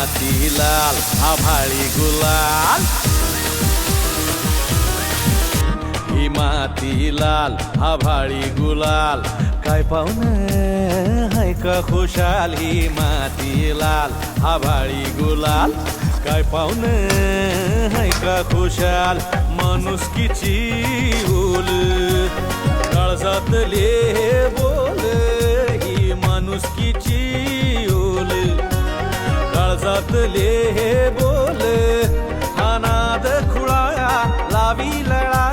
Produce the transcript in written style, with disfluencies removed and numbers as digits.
माती लाल आभाळी गुलाल, ही माती लाल आभाळी गुलाल, काय पाहुणं हाय का खुशाल, ही माती लाल आभाळी गुलाल, काय पाहुणं हाय का खुशाल, माणुसकीची ओल काळजातले बोल, ही माणुसकीची ओल काळजातले बोल, हा नाद खुळा लावी लळा,